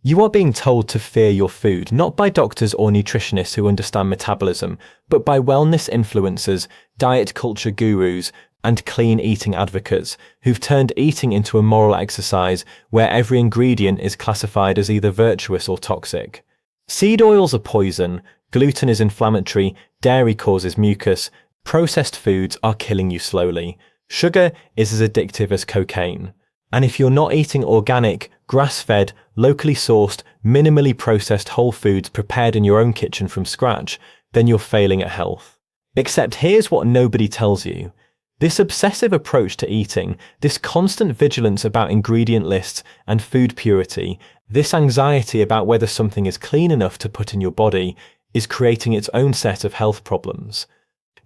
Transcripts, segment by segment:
You are being told to fear your food, not by doctors or nutritionists who understand metabolism, but by wellness influencers, diet culture gurus, and clean eating advocates who've turned eating into a moral exercise where every ingredient is classified as either virtuous or toxic. Seed oils are poison, gluten is inflammatory, dairy causes mucus, processed foods are killing you slowly, sugar is as addictive as cocaine. And if you're not eating organic, grass-fed, locally sourced, minimally processed whole foods prepared in your own kitchen from scratch, then you're failing at health. Except here's what nobody tells you. This obsessive approach to eating, this constant vigilance about ingredient lists and food purity, this anxiety about whether something is clean enough to put in your body, is creating its own set of health problems.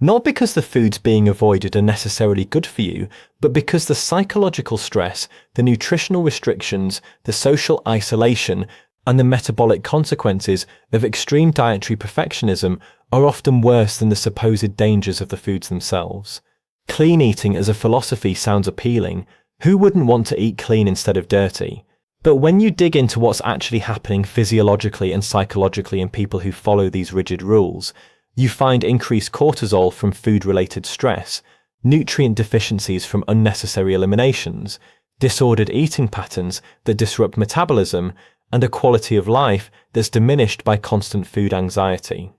Not because the foods being avoided are necessarily good for you, but because the psychological stress, the nutritional restrictions, the social isolation, and the metabolic consequences of extreme dietary perfectionism are often worse than the supposed dangers of the foods themselves. Clean eating as a philosophy sounds appealing. Who wouldn't want to eat clean instead of dirty? But when you dig into what's actually happening physiologically and psychologically in people who follow these rigid rules, you find increased cortisol from food-related stress, nutrient deficiencies from unnecessary eliminations, disordered eating patterns that disrupt metabolism, and a quality of life that's diminished by constant food anxiety.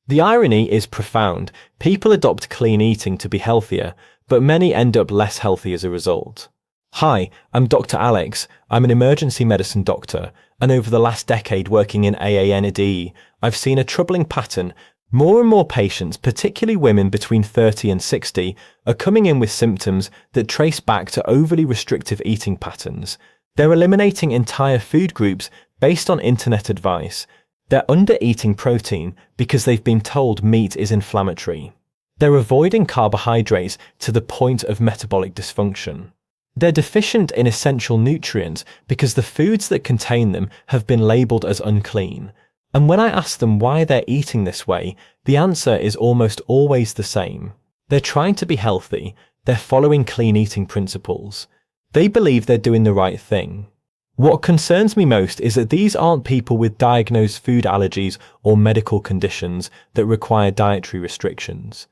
The irony is profound. People adopt clean eating to be healthier, but many end up less healthy as a result. Hi, I'm Dr. Alex. I'm an emergency medicine doctor, and over the last decade working in AAND, I've seen a troubling pattern. More and more patients, particularly women between 30 and 60, are coming in with symptoms that trace back to overly restrictive eating patterns. They're eliminating entire food groups based on internet advice. They're under-eating protein because they've been told meat is inflammatory. They're avoiding carbohydrates to the point of metabolic dysfunction. They're deficient in essential nutrients because the foods that contain them have been labeled as unclean. And when I ask them why they're eating this way, the answer is almost always the same. They're trying to be healthy. They're following clean eating principles. They believe they're doing the right thing. What concerns me most is that these aren't people with diagnosed food allergies or medical conditions that require dietary restrictions.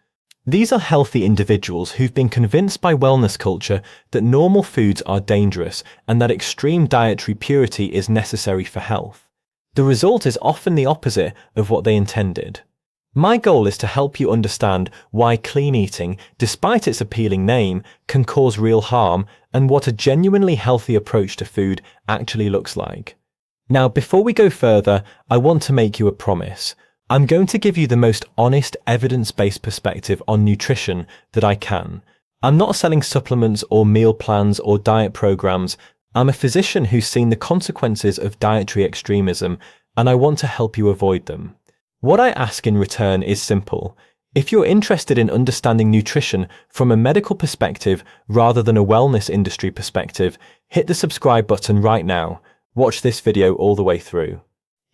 These are healthy individuals who've been convinced by wellness culture that normal foods are dangerous and that extreme dietary purity is necessary for health. The result is often the opposite of what they intended. My goal is to help you understand why clean eating, despite its appealing name, can cause real harm and what a genuinely healthy approach to food actually looks like. Now, before we go further, I want to make you a promise. I'm going to give you the most honest, evidence-based perspective on nutrition that I can. I'm not selling supplements or meal plans or diet programs. I'm a physician who's seen the consequences of dietary extremism, and I want to help you avoid them. What I ask in return is simple. If you're interested in understanding nutrition from a medical perspective rather than a wellness industry perspective, hit the subscribe button right now. Watch this video all the way through.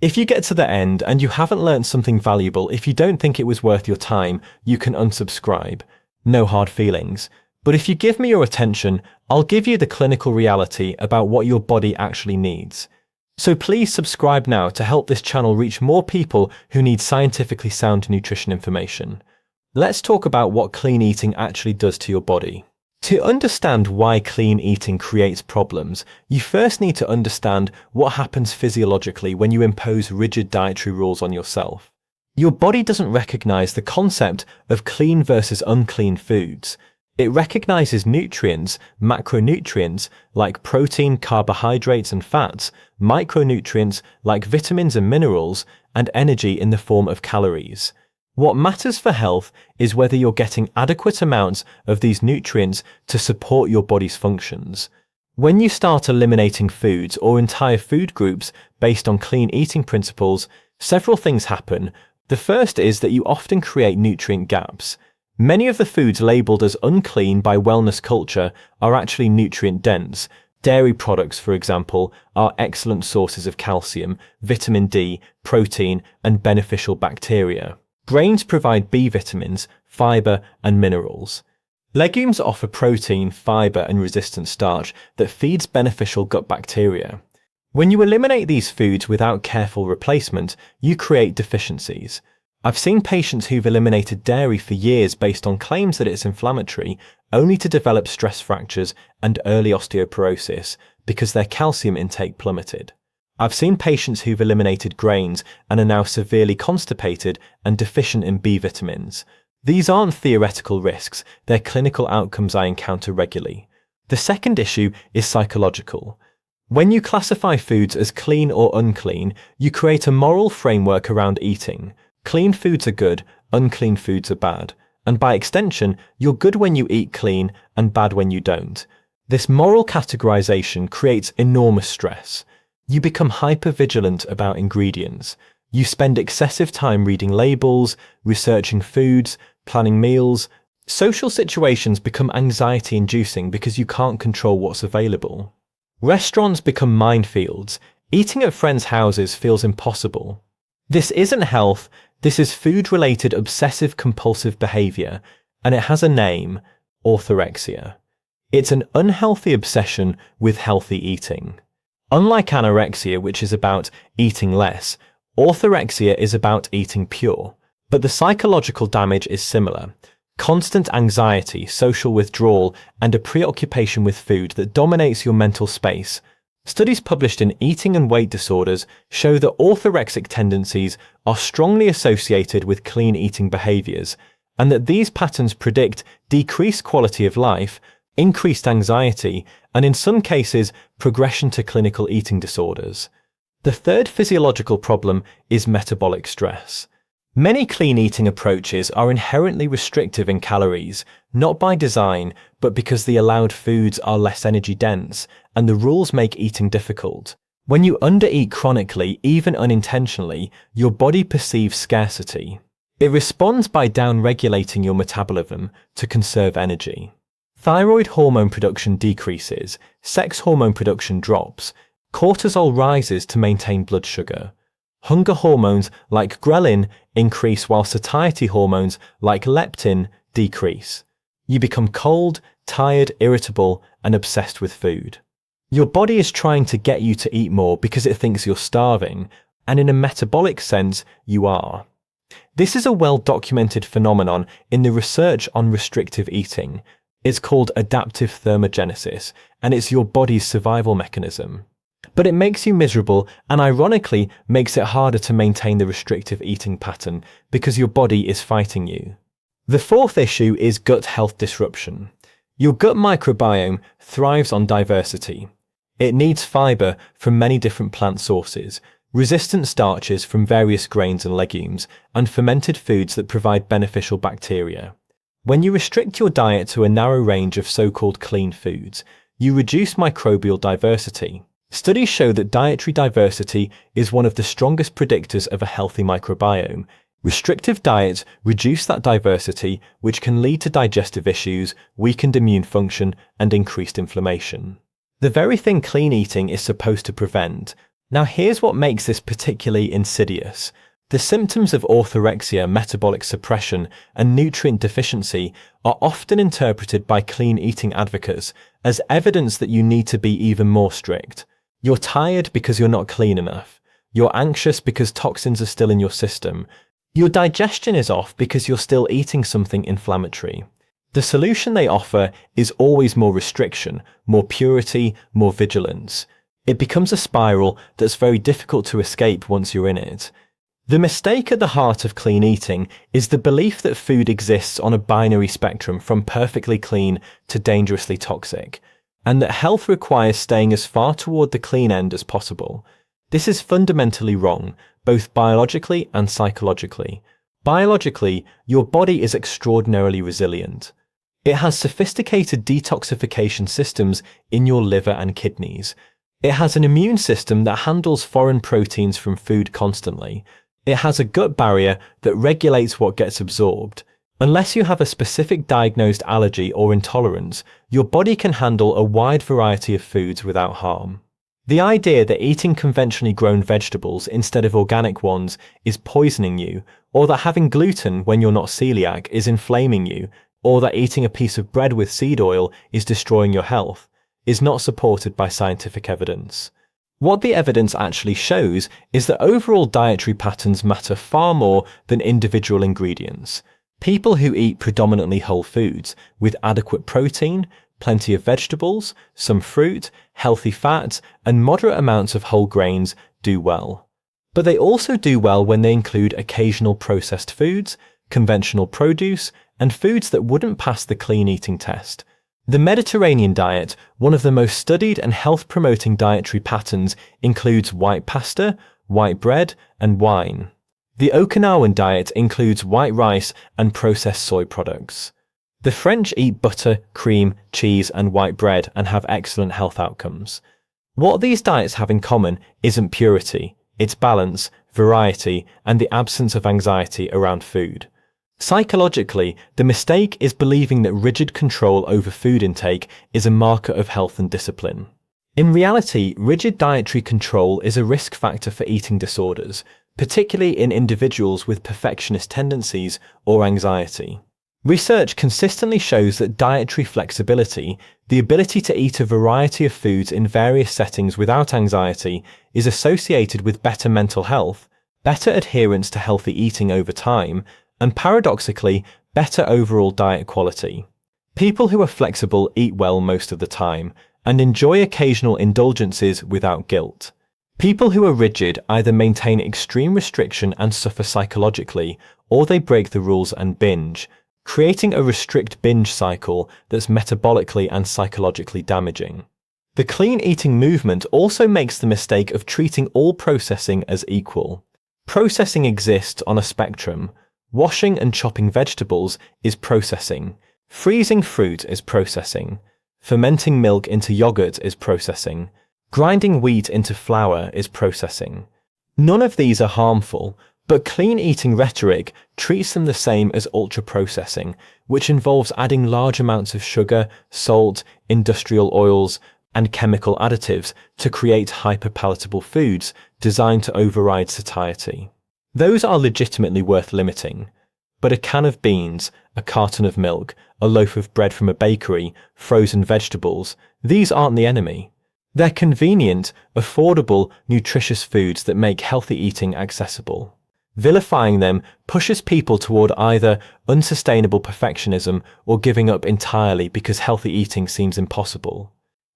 If you get to the end and you haven't learned something valuable, if you don't think it was worth your time, you can unsubscribe. No hard feelings. But if you give me your attention, I'll give you the clinical reality about what your body actually needs. So please subscribe now to help this channel reach more people who need scientifically sound nutrition information. Let's talk about what clean eating actually does to your body. To understand why clean eating creates problems, you first need to understand what happens physiologically when you impose rigid dietary rules on yourself. Your body doesn't recognize the concept of clean versus unclean foods. It recognizes nutrients, macronutrients, like protein, carbohydrates, and fats, micronutrients, like vitamins and minerals, and energy in the form of calories. What matters for health is whether you're getting adequate amounts of these nutrients to support your body's functions. When you start eliminating foods or entire food groups based on clean eating principles, several things happen. The first is that you often create nutrient gaps. Many of the foods labeled as unclean by wellness culture are actually nutrient-dense. Dairy products, for example, are excellent sources of calcium, vitamin D, protein, and beneficial bacteria. Grains provide B vitamins, fiber, and minerals. Legumes offer protein, fiber, and resistant starch that feeds beneficial gut bacteria. When you eliminate these foods without careful replacement, you create deficiencies. I've seen patients who've eliminated dairy for years based on claims that it's inflammatory, only to develop stress fractures and early osteoporosis because their calcium intake plummeted. I've seen patients who've eliminated grains and are now severely constipated and deficient in B vitamins. These aren't theoretical risks, they're clinical outcomes I encounter regularly. The second issue is psychological. When you classify foods as clean or unclean, you create a moral framework around eating. Clean foods are good, unclean foods are bad. And by extension, you're good when you eat clean and bad when you don't. This moral categorization creates enormous stress. You become hyper-vigilant about ingredients. You spend excessive time reading labels, researching foods, planning meals. Social situations become anxiety-inducing because you can't control what's available. Restaurants become minefields. Eating at friends' houses feels impossible. This isn't health, this is food-related obsessive-compulsive behavior, and it has a name: orthorexia. It's an unhealthy obsession with healthy eating. Unlike anorexia, which is about eating less, orthorexia is about eating pure. But the psychological damage is similar. Constant anxiety, social withdrawal, and a preoccupation with food that dominates your mental space. Studies published in Eating and Weight Disorders show that orthorexic tendencies are strongly associated with clean eating behaviors, and that these patterns predict decreased quality of life, increased anxiety, and in some cases, progression to clinical eating disorders. The third physiological problem is metabolic stress. Many clean eating approaches are inherently restrictive in calories, not by design, but because the allowed foods are less energy dense, and the rules make eating difficult. When you undereat chronically, even unintentionally, your body perceives scarcity. It responds by down-regulating your metabolism to conserve energy. Thyroid hormone production decreases, sex hormone production drops, cortisol rises to maintain blood sugar. Hunger hormones like ghrelin increase while satiety hormones like leptin decrease. You become cold, tired, irritable, and obsessed with food. Your body is trying to get you to eat more because it thinks you're starving, and in a metabolic sense, you are. This is a well-documented phenomenon in the research on restrictive eating. It's called adaptive thermogenesis, and it's your body's survival mechanism. But it makes you miserable and ironically makes it harder to maintain the restrictive eating pattern because your body is fighting you. The fourth issue is gut health disruption. Your gut microbiome thrives on diversity. It needs fiber from many different plant sources, resistant starches from various grains and legumes, and fermented foods that provide beneficial bacteria. When you restrict your diet to a narrow range of so-called clean foods, you reduce microbial diversity. Studies show that dietary diversity is one of the strongest predictors of a healthy microbiome. Restrictive diets reduce that diversity, which can lead to digestive issues, weakened immune function, and increased inflammation. The very thing clean eating is supposed to prevent. Now here's what makes this particularly insidious. The symptoms of orthorexia, metabolic suppression, and nutrient deficiency are often interpreted by clean eating advocates as evidence that you need to be even more strict. You're tired because you're not clean enough. You're anxious because toxins are still in your system. Your digestion is off because you're still eating something inflammatory. The solution they offer is always more restriction, more purity, more vigilance. It becomes a spiral that's very difficult to escape once you're in it. The mistake at the heart of clean eating is the belief that food exists on a binary spectrum from perfectly clean to dangerously toxic, and that health requires staying as far toward the clean end as possible. This is fundamentally wrong, both biologically and psychologically. Biologically, your body is extraordinarily resilient. It has sophisticated detoxification systems in your liver and kidneys. It has an immune system that handles foreign proteins from food constantly. It has a gut barrier that regulates what gets absorbed. Unless you have a specific diagnosed allergy or intolerance, your body can handle a wide variety of foods without harm. The idea that eating conventionally grown vegetables instead of organic ones is poisoning you, or that having gluten when you're not celiac is inflaming you, or that eating a piece of bread with seed oil is destroying your health, is not supported by scientific evidence. What the evidence actually shows is that overall dietary patterns matter far more than individual ingredients. People who eat predominantly whole foods, with adequate protein, plenty of vegetables, some fruit, healthy fats, and moderate amounts of whole grains do well. But they also do well when they include occasional processed foods, conventional produce, and foods that wouldn't pass the clean eating test. The Mediterranean diet, one of the most studied and health-promoting dietary patterns, includes white pasta, white bread, and wine. The Okinawan diet includes white rice and processed soy products. The French eat butter, cream, cheese, and white bread and have excellent health outcomes. What these diets have in common isn't purity, it's balance, variety, and the absence of anxiety around food. Psychologically, the mistake is believing that rigid control over food intake is a marker of health and discipline. In reality, rigid dietary control is a risk factor for eating disorders, particularly in individuals with perfectionist tendencies or anxiety. Research consistently shows that dietary flexibility, the ability to eat a variety of foods in various settings without anxiety, is associated with better mental health, better adherence to healthy eating over time, and paradoxically, better overall diet quality. People who are flexible eat well most of the time and enjoy occasional indulgences without guilt. People who are rigid either maintain extreme restriction and suffer psychologically, or they break the rules and binge, creating a restrict-binge cycle that's metabolically and psychologically damaging. The clean eating movement also makes the mistake of treating all processing as equal. Processing exists on a spectrum. Washing and chopping vegetables is processing. Freezing fruit is processing. Fermenting milk into yogurt is processing. Grinding wheat into flour is processing. None of these are harmful, but clean eating rhetoric treats them the same as ultra-processing, which involves adding large amounts of sugar, salt, industrial oils, and chemical additives to create hyper-palatable foods designed to override satiety. Those are legitimately worth limiting, but a can of beans, a carton of milk, a loaf of bread from a bakery, frozen vegetables, these aren't the enemy. They're convenient, affordable, nutritious foods that make healthy eating accessible. Vilifying them pushes people toward either unsustainable perfectionism or giving up entirely because healthy eating seems impossible.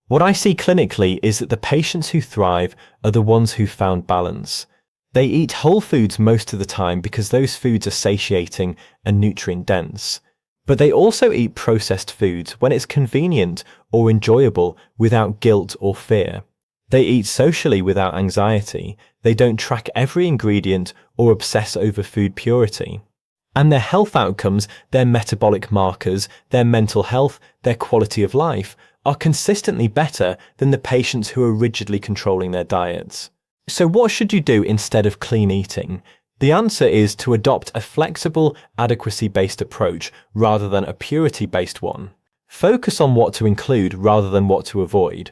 What I see clinically is that the patients who thrive are the ones who found balance. They eat whole foods most of the time because those foods are satiating and nutrient-dense. But they also eat processed foods when it's convenient or enjoyable without guilt or fear. They eat socially without anxiety. They don't track every ingredient or obsess over food purity. And their health outcomes, their metabolic markers, their mental health, their quality of life are consistently better than the patients who are rigidly controlling their diets. So what should you do instead of clean eating? The answer is to adopt a flexible, adequacy-based approach rather than a purity-based one. Focus on what to include rather than what to avoid.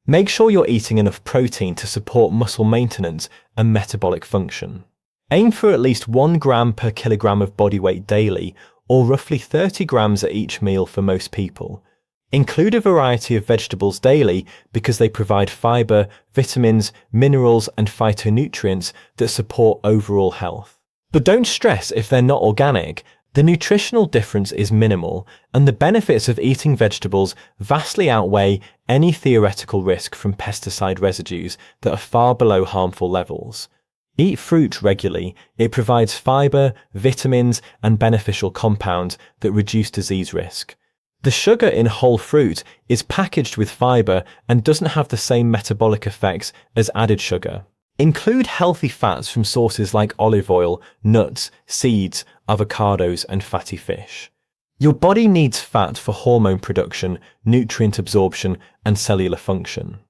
Make sure you're eating enough protein to support muscle maintenance and metabolic function. Aim for at least 1 gram per kilogram of body weight daily, or roughly 30 grams at each meal for most people. Include a variety of vegetables daily because they provide fiber, vitamins, minerals, and phytonutrients that support overall health. But don't stress if they're not organic. The nutritional difference is minimal, and the benefits of eating vegetables vastly outweigh any theoretical risk from pesticide residues that are far below harmful levels. Eat fruit regularly. It provides fiber, vitamins, and beneficial compounds that reduce disease risk. The sugar in whole fruit is packaged with fiber and doesn't have the same metabolic effects as added sugar. Include healthy fats from sources like olive oil, nuts, seeds, avocados, and fatty fish. Your body needs fat for hormone production, nutrient absorption, and cellular function.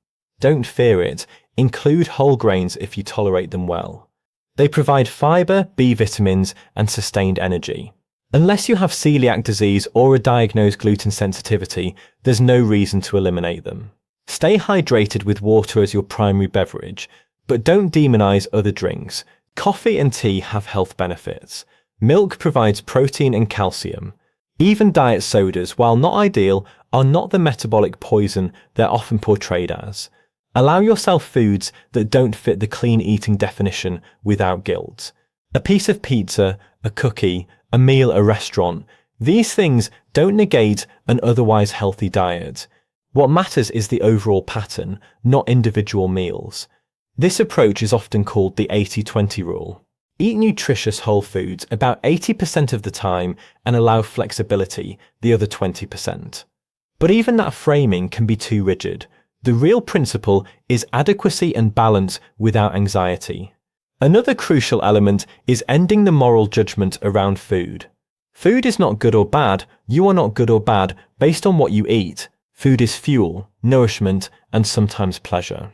Don't fear it. Include whole grains if you tolerate them well. They provide fiber, B vitamins, and sustained energy. Unless you have celiac disease or a diagnosed gluten sensitivity, there's no reason to eliminate them. Stay hydrated with water as your primary beverage, but don't demonize other drinks. Coffee and tea have health benefits. Milk provides protein and calcium. Even diet sodas, while not ideal, are not the metabolic poison they're often portrayed as. Allow yourself foods that don't fit the clean eating definition without guilt. A piece of pizza, a cookie, a meal at a restaurant, these things don't negate an otherwise healthy diet. What matters is the overall pattern, not individual meals. This approach is often called the 80-20 rule. Eat nutritious whole foods about 80% of the time and allow flexibility the other 20%. But even that framing can be too rigid. The real principle is adequacy and balance without anxiety. Another crucial element is ending the moral judgment around food. Food is not good or bad, you are not good or bad based on what you eat. Food is fuel, nourishment, and sometimes pleasure.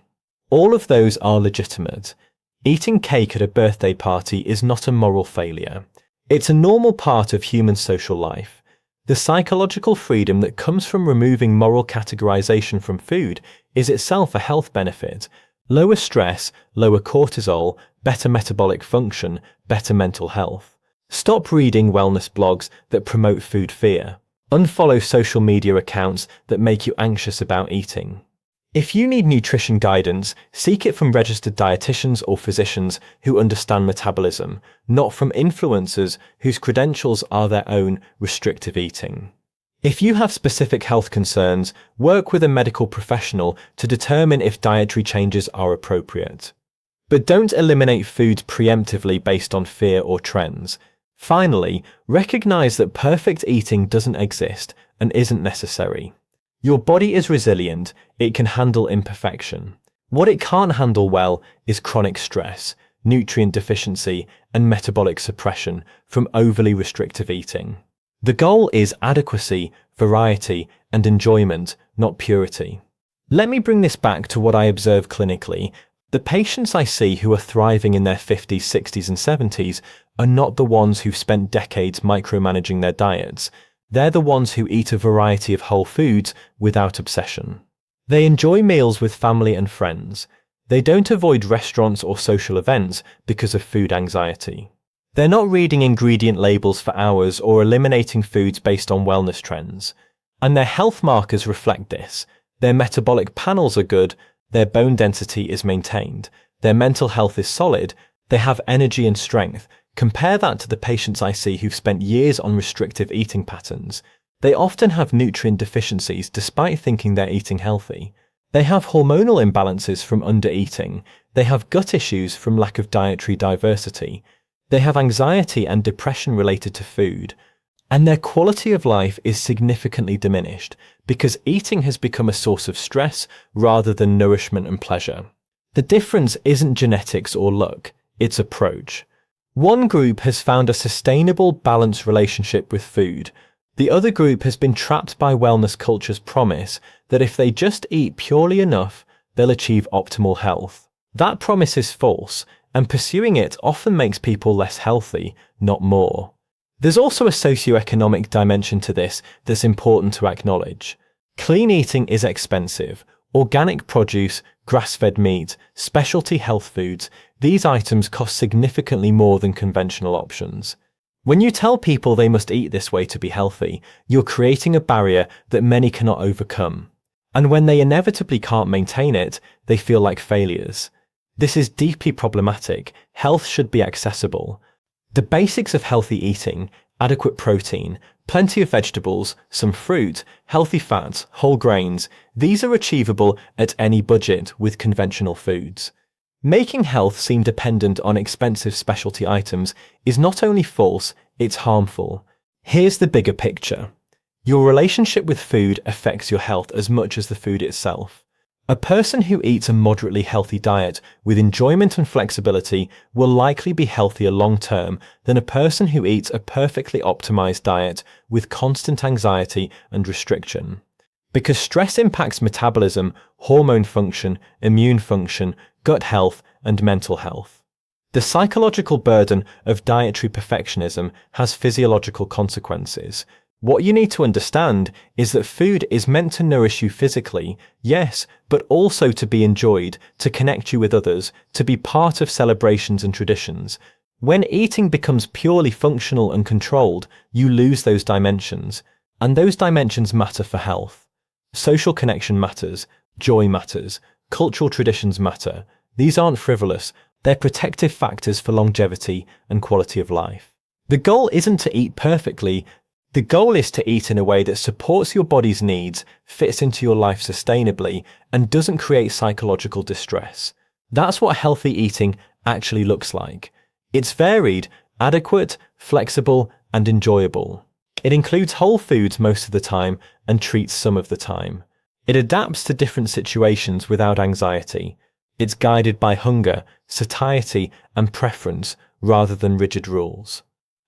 All of those are legitimate. Eating cake at a birthday party is not a moral failure. It's a normal part of human social life. The psychological freedom that comes from removing moral categorization from food is itself a health benefit. Lower stress, lower cortisol, better metabolic function, better mental health. Stop reading wellness blogs that promote food fear. Unfollow social media accounts that make you anxious about eating. If you need nutrition guidance, seek it from registered dietitians or physicians who understand metabolism, not from influencers whose credentials are their own restrictive eating. If you have specific health concerns, work with a medical professional to determine if dietary changes are appropriate. But don't eliminate foods preemptively based on fear or trends. Finally, recognize that perfect eating doesn't exist and isn't necessary. Your body is resilient, it can handle imperfection. What it can't handle well is chronic stress, nutrient deficiency, and metabolic suppression from overly restrictive eating. The goal is adequacy, variety, and enjoyment, not purity. Let me bring this back to what I observe clinically. The patients I see who are thriving in their 50s, 60s, and 70s are not the ones who've spent decades micromanaging their diets. They're the ones who eat a variety of whole foods without obsession. They enjoy meals with family and friends. They don't avoid restaurants or social events because of food anxiety. They're not reading ingredient labels for hours or eliminating foods based on wellness trends. And their health markers reflect this. Their metabolic panels are good, their bone density is maintained, their mental health is solid, they have energy and strength. Compare that to the patients I see who've spent years on restrictive eating patterns. They often have nutrient deficiencies despite thinking they're eating healthy. They have hormonal imbalances from undereating. They have gut issues from lack of dietary diversity. They have anxiety and depression related to food. And their quality of life is significantly diminished because eating has become a source of stress rather than nourishment and pleasure. The difference isn't genetics or luck, it's approach. One group has found a sustainable, balanced relationship with food. The other group has been trapped by wellness culture's promise that if they just eat purely enough, they'll achieve optimal health. That promise is false, and pursuing it often makes people less healthy, not more. There's also a socioeconomic dimension to this that's important to acknowledge. Clean eating is expensive. Organic produce, grass-fed meat, specialty health foods, these items cost significantly more than conventional options. When you tell people they must eat this way to be healthy, you're creating a barrier that many cannot overcome. And when they inevitably can't maintain it, they feel like failures. This is deeply problematic. Health should be accessible. The basics of healthy eating, adequate protein, plenty of vegetables, some fruit, healthy fats, whole grains, these are achievable at any budget with conventional foods. Making health seem dependent on expensive specialty items is not only false, it's harmful. Here's the bigger picture. Your relationship with food affects your health as much as the food itself. A person who eats a moderately healthy diet with enjoyment and flexibility will likely be healthier long-term than a person who eats a perfectly optimized diet with constant anxiety and restriction. Because stress impacts metabolism, hormone function, immune function, gut health, and mental health. The psychological burden of dietary perfectionism has physiological consequences. What you need to understand is that food is meant to nourish you physically, yes, but also to be enjoyed, to connect you with others, to be part of celebrations and traditions. When eating becomes purely functional and controlled, you lose those dimensions, and those dimensions matter for health. Social connection matters, joy matters, Cultural traditions matter. These aren't frivolous, they're protective factors for longevity and quality of life. The goal isn't to eat perfectly, the goal is to eat in a way that supports your body's needs, fits into your life sustainably, and doesn't create psychological distress. That's what healthy eating actually looks like. It's varied, adequate, flexible, and enjoyable. It includes whole foods most of the time and treats some of the time. It adapts to different situations without anxiety. It's guided by hunger, satiety, and preference rather than rigid rules.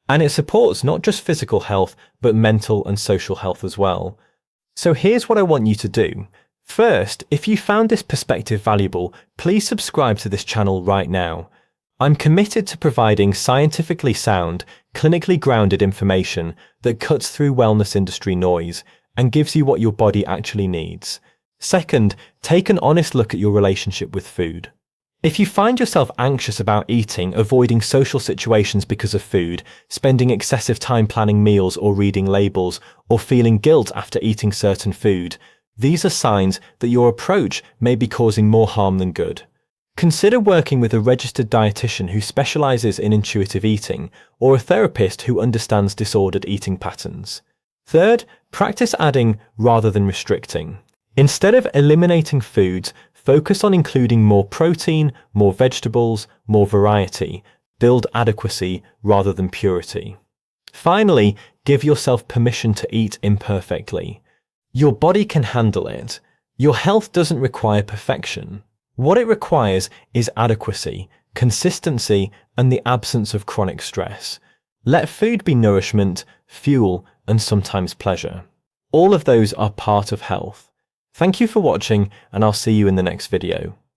And it supports not just physical health, but mental and social health as well. So here's what I want you to do. First, if you found this perspective valuable, please subscribe to this channel right now. I'm committed to providing scientifically sound, clinically grounded information that cuts through wellness industry noise and gives you what your body actually needs. Second, take an honest look at your relationship with food. If you find yourself anxious about eating, avoiding social situations because of food, spending excessive time planning meals or reading labels, or feeling guilt after eating certain food, these are signs that your approach may be causing more harm than good. Consider working with a registered dietitian who specializes in intuitive eating, or a therapist who understands disordered eating patterns. Third, practice adding rather than restricting. Instead of eliminating foods, focus on including more protein, more vegetables, more variety. Build adequacy rather than purity. Finally, give yourself permission to eat imperfectly. Your body can handle it. Your health doesn't require perfection. What it requires is adequacy, consistency, and the absence of chronic stress. Let food be nourishment, fuel, and sometimes pleasure. All of those are part of health. Thank you for watching, and I'll see you in the next video.